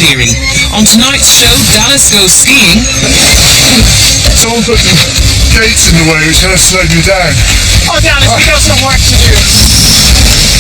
Theory. On tonight's show, Dallas goes skiing. Someone put some gates in the way which kind of slowed me down. Oh, Dallas, we got some work to do.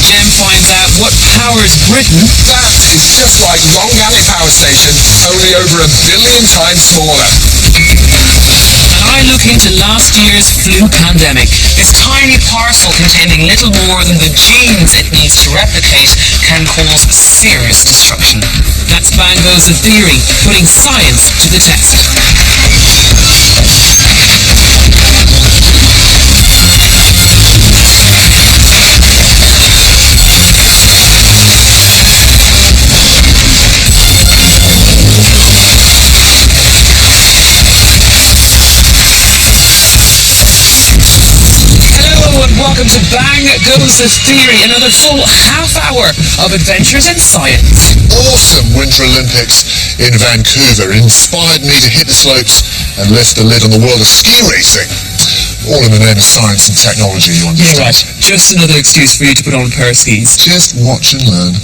Jem finds out what powers Britain. That is just like Long Alley Power Station, only over 1 billion times smaller. And I look into last year's flu pandemic. This tiny parcel containing little more than the genes it needs to replicate can cause serious destruction. That's Bang Goes the Theory, putting science to the test. Welcome to Bang Goes the Theory, another full half hour of adventures in science. Awesome Winter Olympics in Vancouver inspired me to hit the slopes and lift the lid on the world of ski racing. All in the name of science and technology, you understand? Yeah, right. Just another excuse for you to put on a pair of skis. Just watch and learn.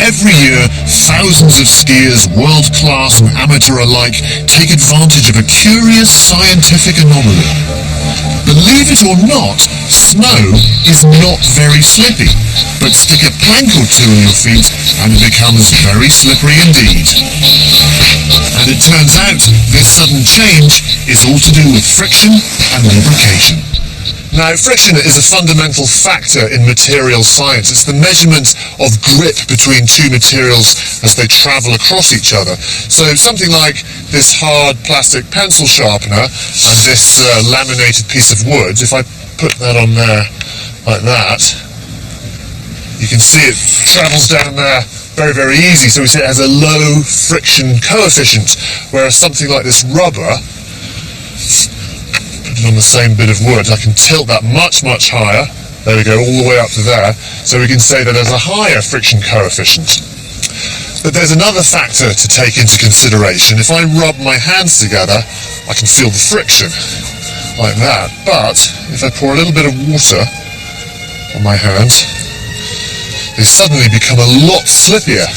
Every year, thousands of skiers, world-class and amateur alike, take advantage of a curious scientific anomaly. Believe it or not, snow is not very slippy, but stick a plank or two on your feet and it becomes very slippery indeed. And it turns out this sudden change is all to do with friction and lubrication. Now, friction is a fundamental factor in material science. It's the measurement of grip between two materials as they travel across each other. So something like this hard plastic pencil sharpener and this laminated piece of wood, if I put that on there like that, you can see it travels down there very, very easy. So we say it has a low friction coefficient, whereas something like this rubber, on the same bit of wood, I can tilt that much, much higher. There we go, all the way up to there. So we can say that there's a higher friction coefficient. But there's another factor to take into consideration. If I rub my hands together, I can feel the friction, like that. But if I pour a little bit of water on my hands, they suddenly become a lot slippier.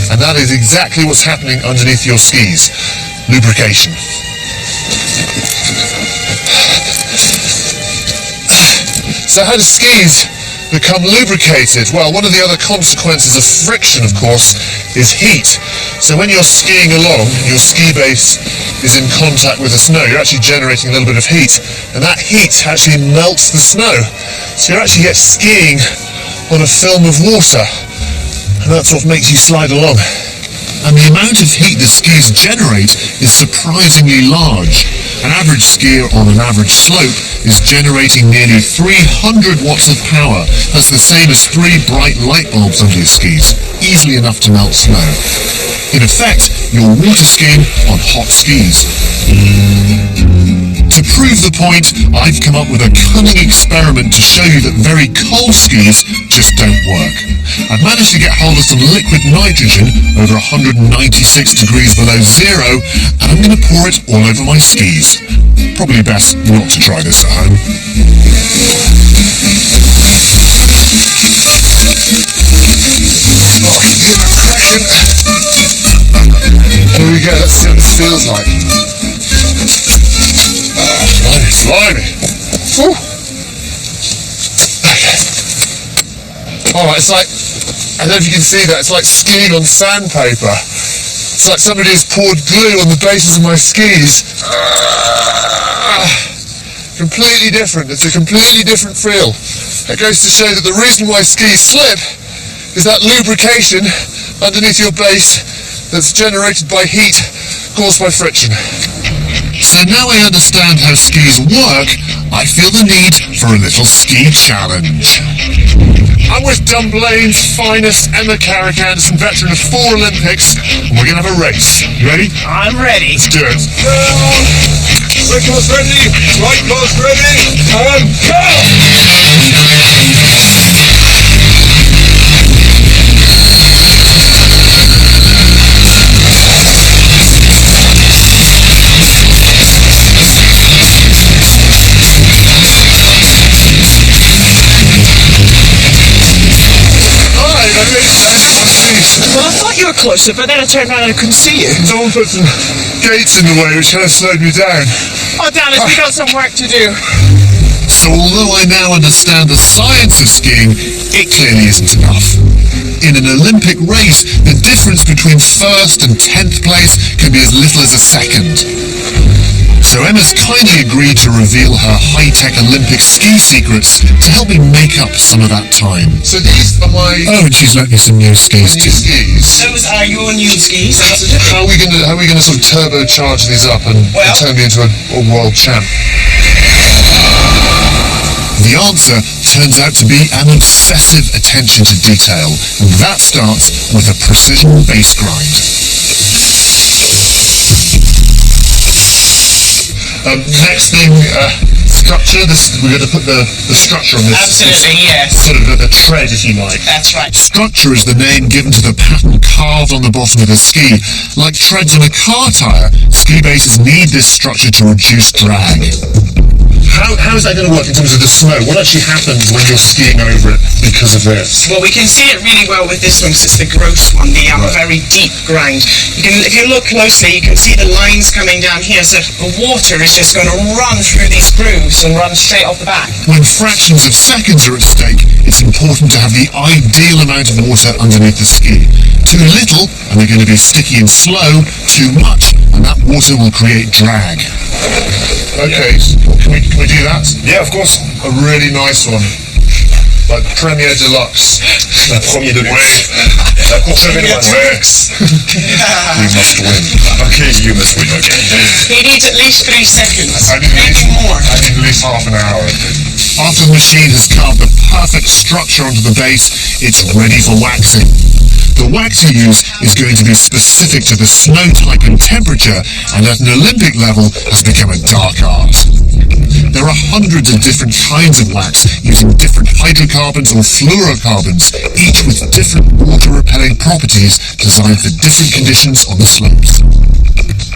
And that is exactly what's happening underneath your skis. Lubrication. So how do skis become lubricated? Well, one of the other consequences of friction, of course, is heat. So when you're skiing along, your ski base is in contact with the snow, you're actually generating a little bit of heat, and that heat actually melts the snow. So you actually get skiing on a film of water, and that's what makes you slide along. And the amount of heat that skis generate is surprisingly large. An average skier on an average slope is generating nearly 300 watts of power. That's the same as 3 bright light bulbs under your skis, easily enough to melt snow. In effect, you're water skiing on hot skis. To prove the point, I've come up with a cunning experiment to show you that very cold skis just don't work. I've managed to get hold of some liquid nitrogen over 196 degrees below zero, and I'm going to pour it all over my skis. Probably best not to try this at home. Here we go, let's see what this feels like. Blimey. Whew. Okay. Alright, it's like, I don't know if you can see that, it's like skiing on sandpaper. It's like somebody's poured glue on the bases of my skis. Completely different, it's a completely different feel. It goes to show that the reason why skis slip is that lubrication underneath your base that's generated by heat caused by friction. So now I understand how skis work, I feel the need for a little ski challenge. I'm with Dunblane's finest, Emma Carrick Anderson, veteran of 4 Olympics, and we're going to have a race. You ready? I'm ready. Let's do it. Quick course ready, right course ready, and go! You were closer, but then I turned around and I couldn't see you. Someone put some gates in the way, which kind of slowed me down. Oh, Dallas, we got some work to do. So although I now understand the science of skiing, it clearly isn't enough. In an Olympic race, the difference between first and 10th place can be as little as a second. So Emma's kindly agreed to reveal her high-tech Olympic ski secrets to help me make up some of that time. So these are my... Oh, and she's lent me some new skis too. Those are your new skis. How are we gonna sort of turbocharge these up and turn me into a world champ? The answer turns out to be an obsessive attention to detail, and that starts with a precision bass grind. Next thing, structure. We're going to put the structure on this. Absolutely, yes. Sort of the tread, if you like. That's right. Structure is the name given to the pattern carved on the bottom of the ski. Like treads on a car tyre, ski bases need this structure to reduce drag. How is that going to work in terms of the snow? What actually happens when you're skiing over it because of this? Well, we can see it really well with this one because it's the gross one, the very deep grind. If you look closely, you can see the lines coming down here, so the water is just going to run through these grooves and run straight off the back. When fractions of seconds are at stake, it's important to have the ideal amount of water underneath the ski. Too little, and they're going to be sticky and slow. Too much, and that water will create drag. Okay, can we do that? Yeah, of course. A really nice one. Like Premier Deluxe. Premier Deluxe. We must win. Okay, you must win again. He needs at least 3 seconds. Maybe more. I need at least half an hour. After the machine has carved the perfect structure onto the base, it's ready for waxing. The wax you use is going to be specific to the snow type and temperature, and at an Olympic level has become a dark art. There are hundreds of different kinds of wax using different hydrocarbons or fluorocarbons, each with different water-repelling properties designed for different conditions on the slopes.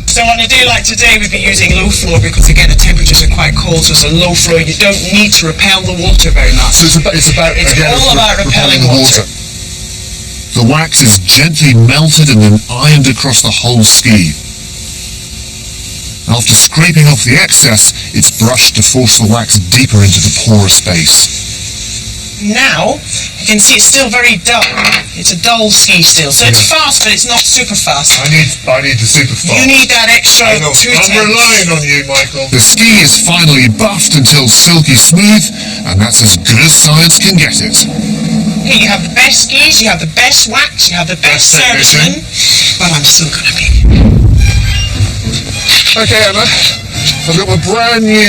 So on a day like today, we'd be using low floor because again the temperatures are quite cold, so it's a low floor. You don't need to repel the water very much. So it's all about repelling water. The wax is gently melted and then ironed across the whole ski. After scraping off the excess, it's brushed to force the wax deeper into the porous base. Now, you can see it's still very dull. It's a dull ski still, so it's fast, but it's not super fast. I need the super fast. You need that extra 2 tenths. I'm relying on you, Michael. The ski is finally buffed until silky smooth, and that's as good as science can get it. Here you have the best skis, you have the best wax, you have the best servicemen, but I'm still gonna be. Okay, Emma, I've got my brand new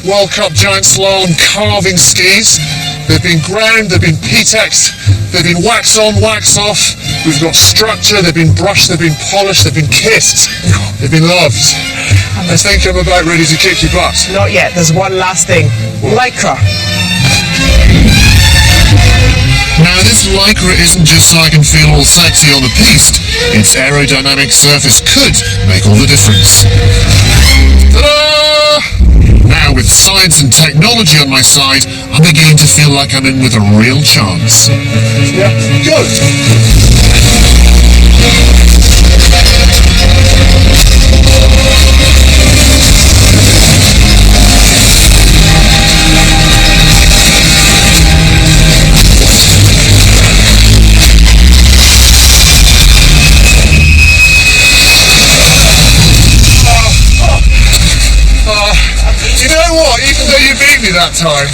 World Cup Giant Slalom carving skis. They've been ground, they've been P-Tex, they've been wax on, wax off. We've got structure, they've been brushed, they've been polished, they've been kissed, they've been loved. I think I'm about ready to kick your butt. Not yet, there's one last thing. Lycra. Now this Lycra isn't just so I can feel all sexy on the piste. Its aerodynamic surface could make all the difference. Ta-da! Now with science and technology on my side, I'm beginning to feel like I'm in with a real chance. Yeah, good. That time.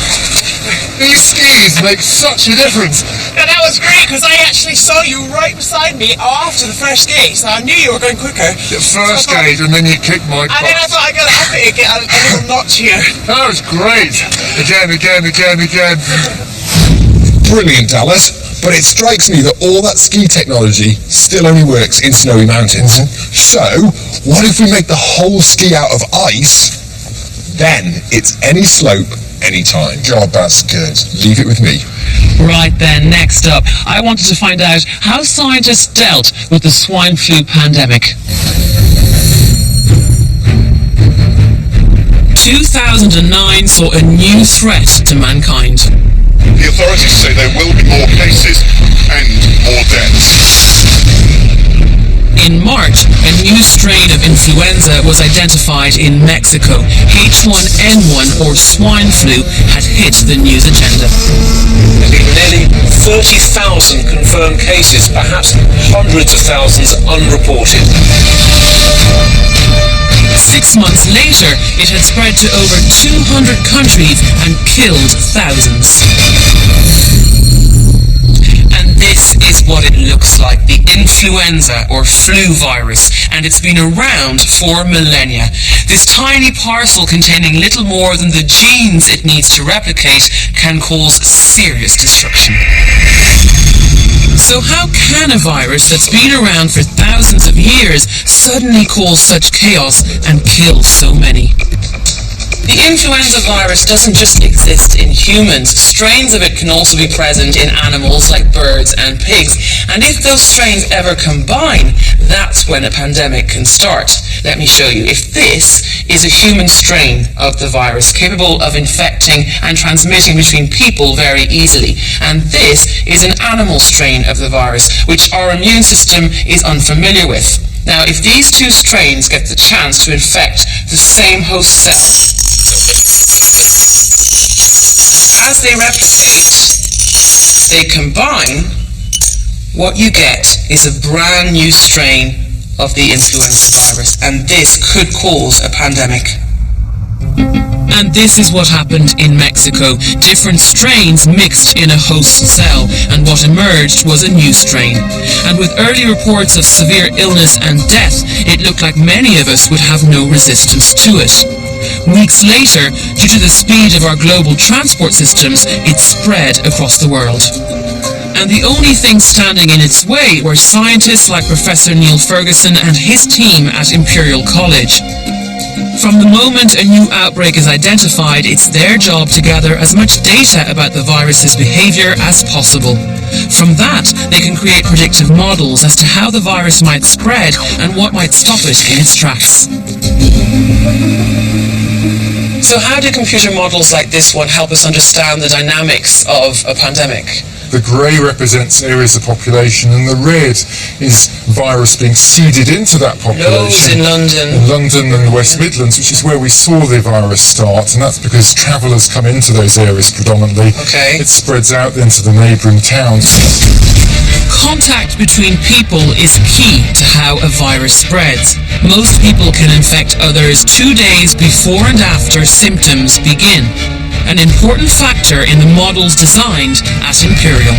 These skis make such a difference. Yeah, that was great because I actually saw you right beside me after the first skate, so I knew you were going quicker. The first skate and then you kicked my butt. And then I thought I got to up it again, a little notch here. That was great. Again. Brilliant, Dallas. But it strikes me that all that ski technology still only works in snowy mountains. So, what if we make the whole ski out of ice? Then it's any slope, anytime. God, that's good. Leave it with me. Right then, next up, I wanted to find out how scientists dealt with the swine flu pandemic. 2009 saw a new threat to mankind. The authorities say there will be more cases and more deaths. new strain of influenza was identified in Mexico. H1N1, or swine flu, had hit the news agenda. There have been nearly 30,000 confirmed cases, perhaps hundreds of thousands unreported. 6 months later, it had spread to over 200 countries and killed thousands. And this is what it looks like, the influenza or flu virus, and it's been around for millennia. This tiny parcel containing little more than the genes it needs to replicate can cause serious destruction. So how can a virus that's been around for thousands of years suddenly cause such chaos and kill so many? The influenza virus doesn't just exist in humans. Strains of it can also be present in animals like birds and pigs. And if those strains ever combine, that's when a pandemic can start. Let me show you. If this is a human strain of the virus capable of infecting and transmitting between people very easily, and this is an animal strain of the virus, which our immune system is unfamiliar with. Now, if these two strains get the chance to infect the same host cell, as they replicate, they combine, what you get is a brand new strain of the influenza virus, and this could cause a pandemic. And this is what happened in Mexico. Different strains mixed in a host cell, and what emerged was a new strain. And with early reports of severe illness and death, it looked like many of us would have no resistance to it. Weeks later, due to the speed of our global transport systems, it spread across the world. And the only thing standing in its way were scientists like Professor Neil Ferguson and his team at Imperial College. From the moment a new outbreak is identified, it's their job to gather as much data about the virus's behavior as possible. From that, they can create predictive models as to how the virus might spread and what might stop it in its tracks. So how do computer models like this one help us understand the dynamics of a pandemic? The grey represents areas of population, and the red is virus being seeded into that population. Loads in London. In London and the West Midlands, which is where we saw the virus start, and that's because travellers come into those areas predominantly. Okay. It spreads out into the neighbouring towns. Contact between people is key to how a virus spreads. Most people can infect others 2 days before and after symptoms begin. An important factor in the models designed at Imperial.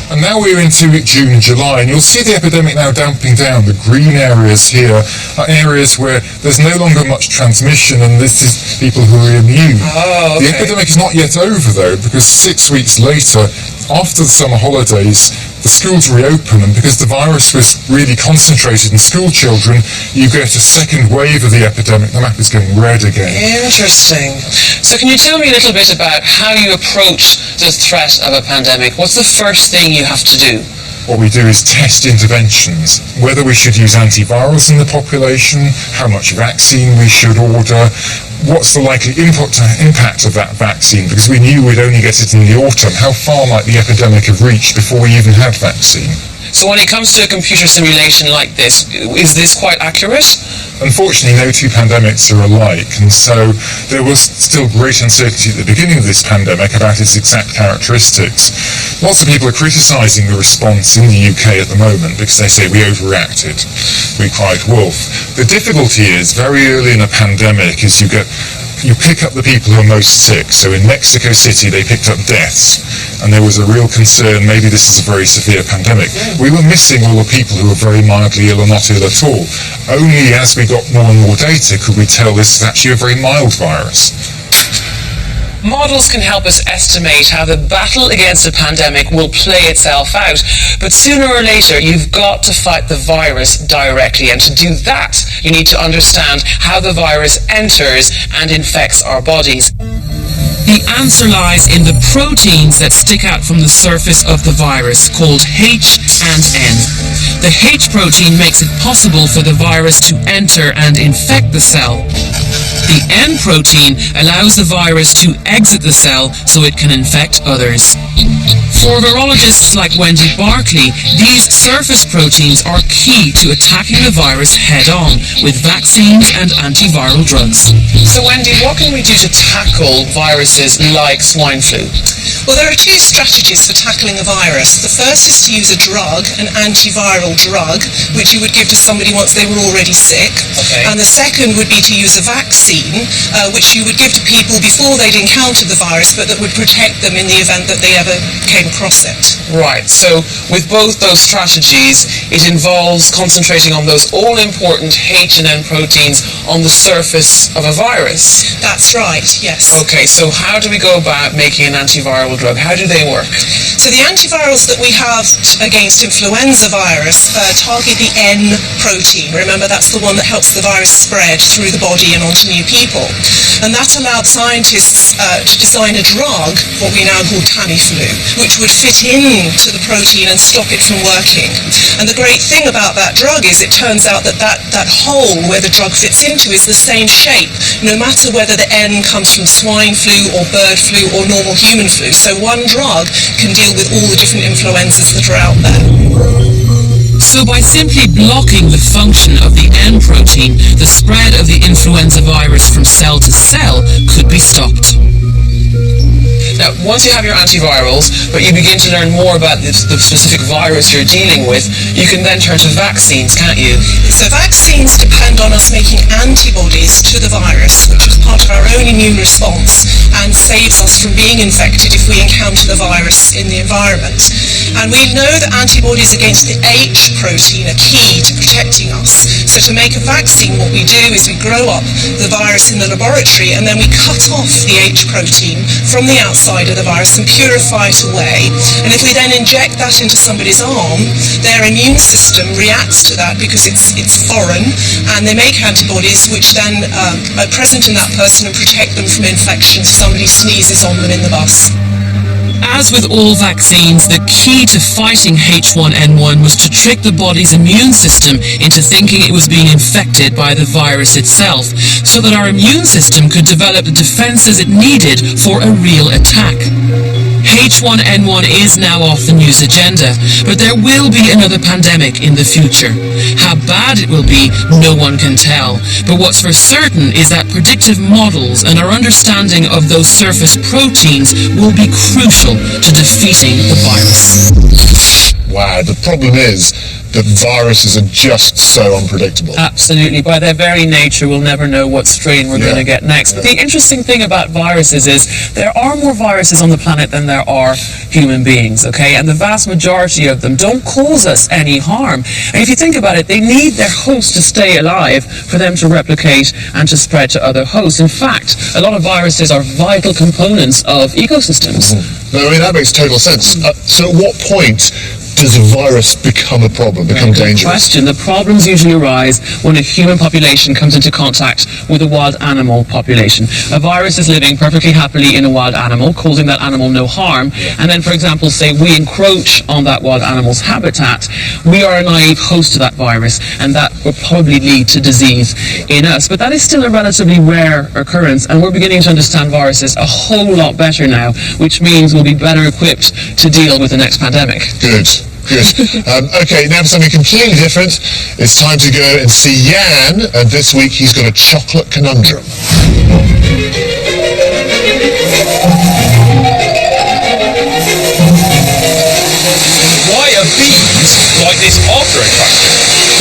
And now we're into June and July, and you'll see the epidemic now damping down. The green areas here are areas where there's no longer much transmission, and this is people who are immune. Oh, okay. The epidemic is not yet over, though, because 6 weeks later, after the summer holidays, the schools reopen, and because the virus was really concentrated in school children, you get a second wave of the epidemic. The map is going red again. Interesting. So can you tell me a little bit about how you approach the threat of a pandemic? What's the first thing you have to do? What we do is test interventions, whether we should use antivirals in the population, how much vaccine we should order, what's the likely impact of that vaccine, because we knew we'd only get it in the autumn. How far might the epidemic have reached before we even had vaccine? So when it comes to a computer simulation like this, is this quite accurate? Unfortunately, no two pandemics are alike, and so there was still great uncertainty at the beginning of this pandemic about its exact characteristics. Lots of people are criticising the response in the UK at the moment because they say we overreacted, we cried wolf. The difficulty is, very early in a pandemic, is you pick up the people who are most sick. So in Mexico City, they picked up deaths, and there was a real concern, maybe this is a very severe pandemic. We were missing all the people who were very mildly ill or not ill at all. Only as we got more and more data could we tell this is actually a very mild virus. Models can help us estimate how the battle against a pandemic will play itself out, but sooner or later you've got to fight the virus directly, and to do that you need to understand how the virus enters and infects our bodies. The answer lies in the proteins that stick out from the surface of the virus, called H and N. The H protein makes it possible for the virus to enter and infect the cell. The N protein allows the virus to exit the cell so it can infect others. For virologists like Wendy Barclay, these surface proteins are key to attacking the virus head-on with vaccines and antiviral drugs. So Wendy, what can we do to tackle viruses like swine flu? Well, there are two strategies for tackling a virus. The first is to use a drug, an antiviral drug, which you would give to somebody once they were already sick. Okay. And the second would be to use a vaccine, which you would give to people before they'd encountered the virus, but that would protect them in the event that they ever came across it. Right, so with both those strategies, it involves concentrating on those all-important H and N proteins on the surface of a virus. That's right, yes. Okay, so how do we go about making an antiviral drug? How do they work? So the antivirals that we have against influenza virus target the N protein. Remember, that's the one that helps the virus spread through the body and onto new people. And that allowed scientists to design a drug, what we now call Tamiflu, which would fit into the protein and stop it from working. And the great thing about that drug is it turns out that hole where the drug fits into is the same shape, no matter whether the N comes from swine flu or bird flu or normal human flu. So one drug can deal with all the different influenzas that are out there. So by simply blocking the function of the N protein, the spread of the influenza virus from cell to cell could be stopped. Now, once you have your antivirals, but you begin to learn more about the specific virus you're dealing with, you can then turn to vaccines, can't you? So vaccines depend on us making antibodies to the virus, which is part of our own immune response and saves us from being infected if we encounter the virus in the environment. And we know that antibodies against the H protein are key to protecting us. So to make a vaccine, what we do is we grow up the virus in the laboratory and then we cut off the H protein from the outside of the virus and purify it away. And if we then inject that into somebody's arm, their immune system reacts to that because it's foreign, and they make antibodies which then are present in that person and protect them from infection if somebody sneezes on them in the bus. As with all vaccines, the key to fighting H1N1 was to trick the body's immune system into thinking it was being infected by the virus itself, so that our immune system could develop the defenses it needed for a real attack. H1N1 is now off the news agenda, but there will be another pandemic in the future. How bad it will be, no one can tell. But what's for certain is that predictive models and our understanding of those surface proteins will be crucial to defeating the virus. Wow, the problem is that viruses are just so unpredictable. Absolutely. By their very nature, we'll never know what strain we're going to get next. But the interesting thing about viruses is there are more viruses on the planet than there are human beings, okay? And the vast majority of them don't cause us any harm. And if you think about it, they need their host to stay alive for them to replicate and to spread to other hosts. In fact, a lot of viruses are vital components of ecosystems. No, I mean, that makes total sense. So at what point does a virus become a problem, become dangerous? Good question. The problems usually arise when a human population comes into contact with a wild animal population. A virus is living perfectly happily in a wild animal, causing that animal no harm, and then, for example, say we encroach on that wild animal's habitat, we are a naive host to that virus, and that will probably lead to disease in us. But that is still a relatively rare occurrence, and we're beginning to understand viruses a whole lot better now, which means we'll be better equipped to deal with the next pandemic. Good. Okay, now for something completely different. It's time to go and see Jan, and this week he's got a chocolate conundrum. Why are bees like this after infection?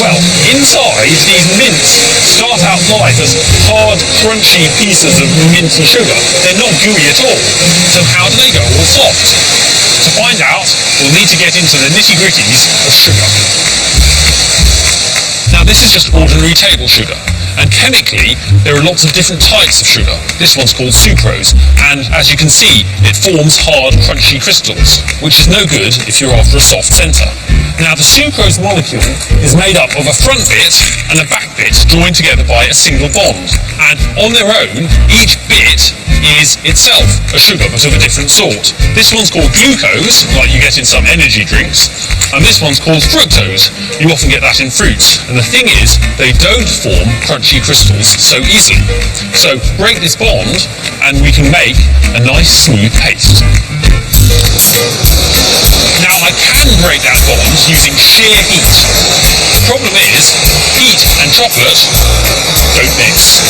Well, inside, these mints start out life as hard, crunchy pieces of mint and sugar. They're not gooey at all. So how do they go all soft? To find out, we'll need to get into the nitty-gritties of sugar. Now, this is just ordinary table sugar, and chemically, there are lots of different types of sugar. This one's called sucrose, and as you can see, it forms hard, crunchy crystals, which is no good if you're after a soft centre. Now, the sucrose molecule is made up of a front bit and a back bit joined together by a single bond, and on their own, each bit is itself a sugar but of a different sort. This one's called glucose, like you get in some energy drinks, and this one's called fructose. You often get that in fruits, and the thing is, they don't form crunchy crystals so easily. So break this bond and we can make a nice smooth paste. Now, I can break that bond using sheer heat. The problem is, heat and chocolate don't mix.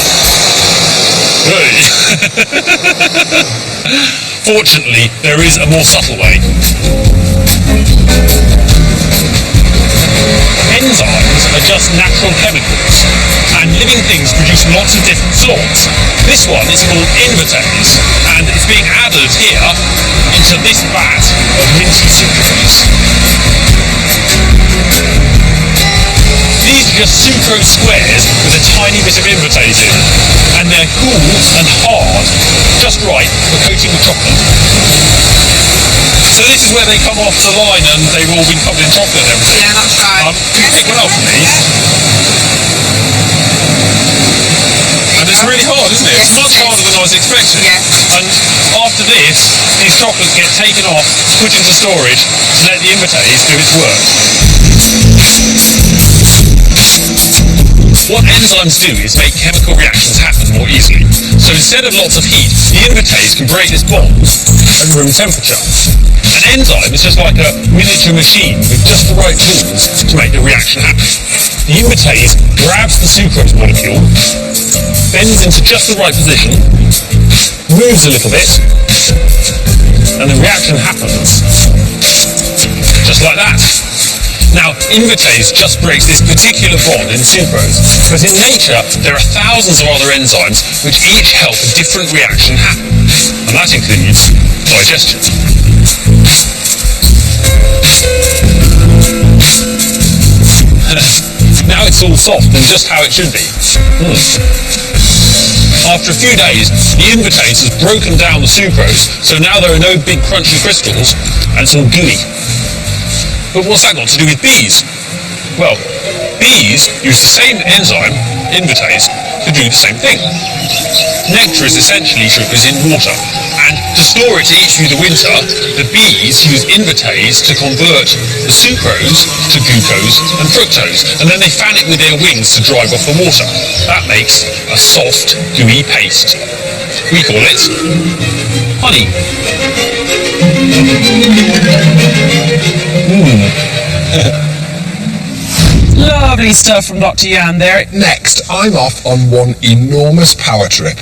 Fortunately, there is a more subtle way. Enzymes are just natural chemicals, and living things produce lots of different sorts. This one is called invertase, and it's being added here into this vat of minty sucrose. These are just sucrose squares with a tiny bit of invertase in, and they're cool and hard, just right for coating with chocolate. So this is where they come off the line and they've all been covered in chocolate and everything. Yeah, that's right. You can pick one out from these. And it's really hard, isn't it? It's much harder than I was expecting. Yeah. And after this, these chocolates get taken off, put into storage to let the invertase do its work. What enzymes do is make chemical reactions happen more easily. So instead of lots of heat, the invertase can break this bond at room temperature. An enzyme is just like a miniature machine with just the right tools to make the reaction happen. The invertase grabs the sucrose molecule, bends into just the right position, moves a little bit, and the reaction happens. Just like that. Now, invertase just breaks this particular bond in sucrose, but in nature there are thousands of other enzymes which each help a different reaction happen, and that includes digestion. Now it's all soft and just how it should be. After a few days, the invertase has broken down the sucrose, so now there are no big crunchy crystals, and it's all gooey. But what's that got to do with bees? Well, bees use the same enzyme, invertase, to do the same thing. Nectar is essentially sugars in water, and to store it to eat through the winter, the bees use invertase to convert the sucrose to glucose and fructose, and then they fan it with their wings to drive off the water. That makes a soft, gooey paste. We call it honey. Lovely stuff from Dr. Yan there. Next, I'm off on one enormous power trip.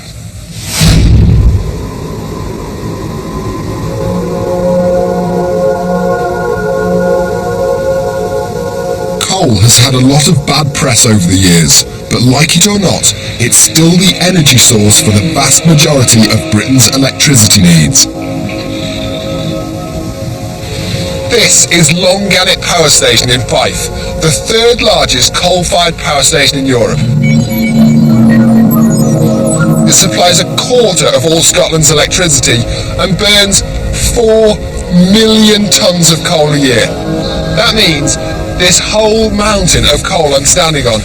Coal has had a lot of bad press over the years, but like it or not, it's still the energy source for the vast majority of Britain's electricity needs. This is Longannet Power Station in Fife, the third largest coal-fired power station in Europe. It supplies a quarter of all Scotland's electricity and burns 4 million tonnes of coal a year. That means this whole mountain of coal I'm standing on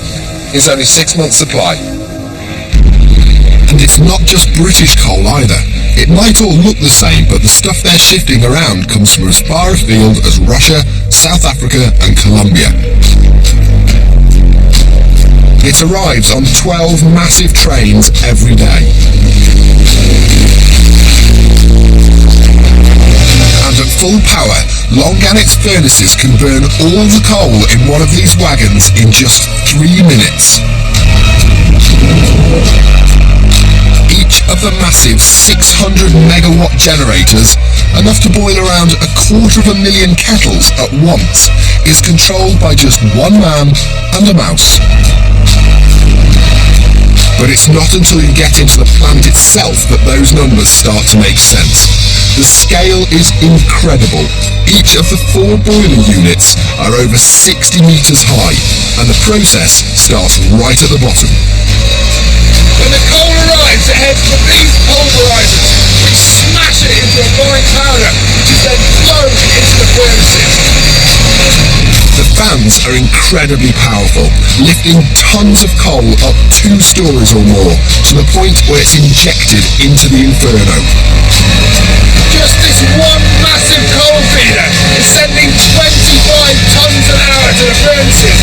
is only 6 months' supply. And it's not just British coal either. It might all look the same, but the stuff they're shifting around comes from as far afield as Russia, South Africa and Colombia. It arrives on 12 massive trains every day. And at full power, Longannet's furnaces can burn all the coal in one of these wagons in just 3 minutes. Each of the massive 600 megawatt generators, enough to boil around 250,000 kettles at once, is controlled by just one man and a mouse. But it's not until you get into the plant itself that those numbers start to make sense. The scale is incredible. Each of the 4 boiler units are over 60 metres high, and the process starts right at the bottom. When the coal arrives, it heads for these pulverizers, which smash it into a fine powder, which is then thrown into the furnaces. The fans are incredibly powerful, lifting tons of coal up 2 stories or more, to the point where it's injected into the inferno. Just this one massive coal feeder is sending 25 tons an hour to the furnaces.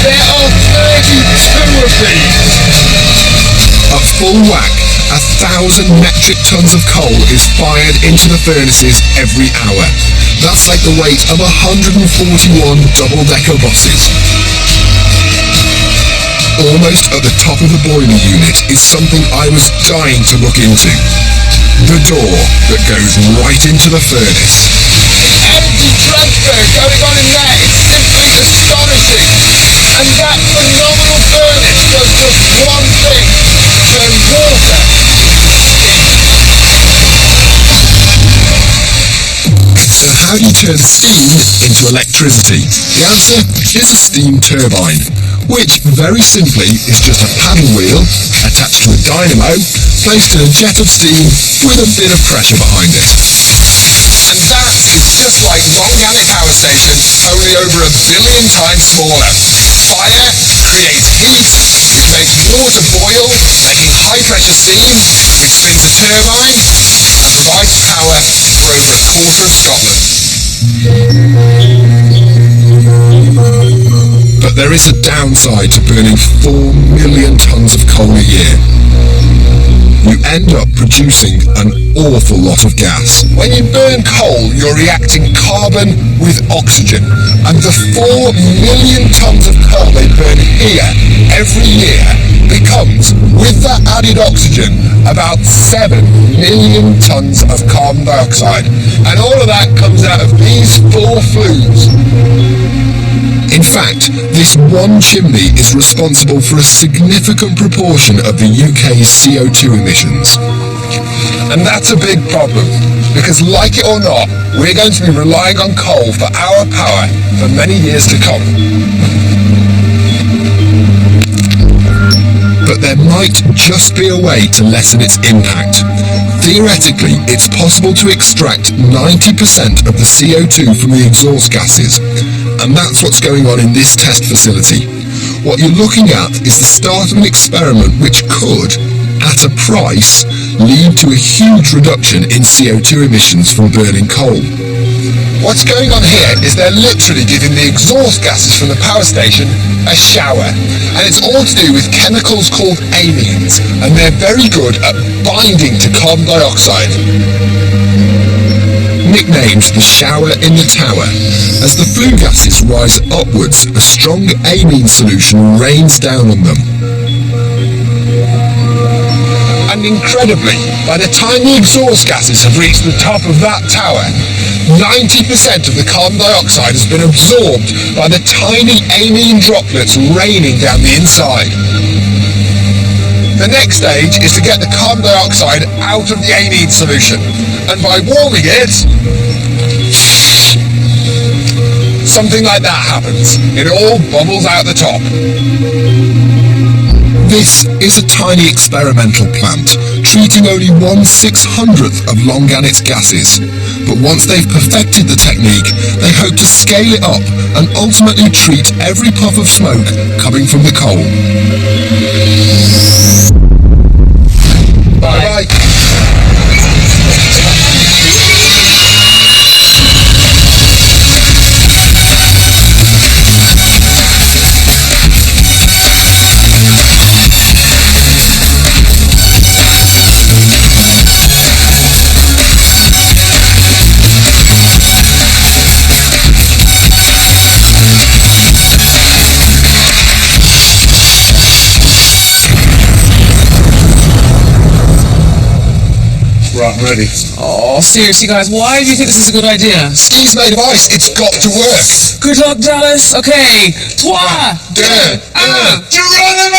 There are 32 of these. A full whack, 1,000 metric tons of coal is fired into the furnaces every hour. That's like the weight of 141 double-decker buses. Almost at the top of the boiler unit is something I was dying to look into. The door that goes right into the furnace. The energy transfer going on in there is simply astonishing. And that phenomenal furnace does just one thing: turn water into steam. So how do you turn steam into electricity? The answer is a steam turbine, which very simply is just a paddle wheel attached to a dynamo, placed in a jet of steam with a bit of pressure behind it. And that is just like Longannet Power Station, only over 1 billion times smaller. Fire creates heat, it makes water boil, making high pressure steam, which spins a turbine, and provides power for over 1/4 of Scotland. But there is a downside to burning 4 million tons of coal a year. You end up producing an awful lot of gas. When you burn coal, you're reacting carbon with oxygen, and the 4 million tons of coal they burn here every year becomes, with that added oxygen, about 7 million tons of carbon dioxide, and all of that comes out of these 4 flues. In fact, this one chimney is responsible for a significant proportion of the UK's CO2 emissions. And that's a big problem, because like it or not, we're going to be relying on coal for our power for many years to come. But there might just be a way to lessen its impact. Theoretically, it's possible to extract 90% of the CO2 from the exhaust gases, and that's what's going on in this test facility. What you're looking at is the start of an experiment which could, at a price, lead to a huge reduction in CO2 emissions from burning coal. What's going on here is they're literally giving the exhaust gases from the power station a shower, and it's all to do with chemicals called amines, and they're very good at binding to carbon dioxide. Nicknamed the shower in the tower, as the flue gases rise upwards, a strong amine solution rains down on them. And incredibly, by the time the exhaust gases have reached the top of that tower, 90% of the carbon dioxide has been absorbed by the tiny amine droplets raining down the inside. The next stage is to get the carbon dioxide out of the amine solution, and by warming it, something like that happens. It all bubbles out the top. This is a tiny experimental plant, treating only 1/600th of Longanet's gases. But once they've perfected the technique, they hope to scale it up and ultimately treat every puff of smoke coming from the coal. Bye-bye. Right, I'm ready. Oh, seriously, guys, why do you think this is a good idea? Ski's made of ice, it's got to work. Good luck, Dallas. Okay, 3, 2, 1, Geronimo!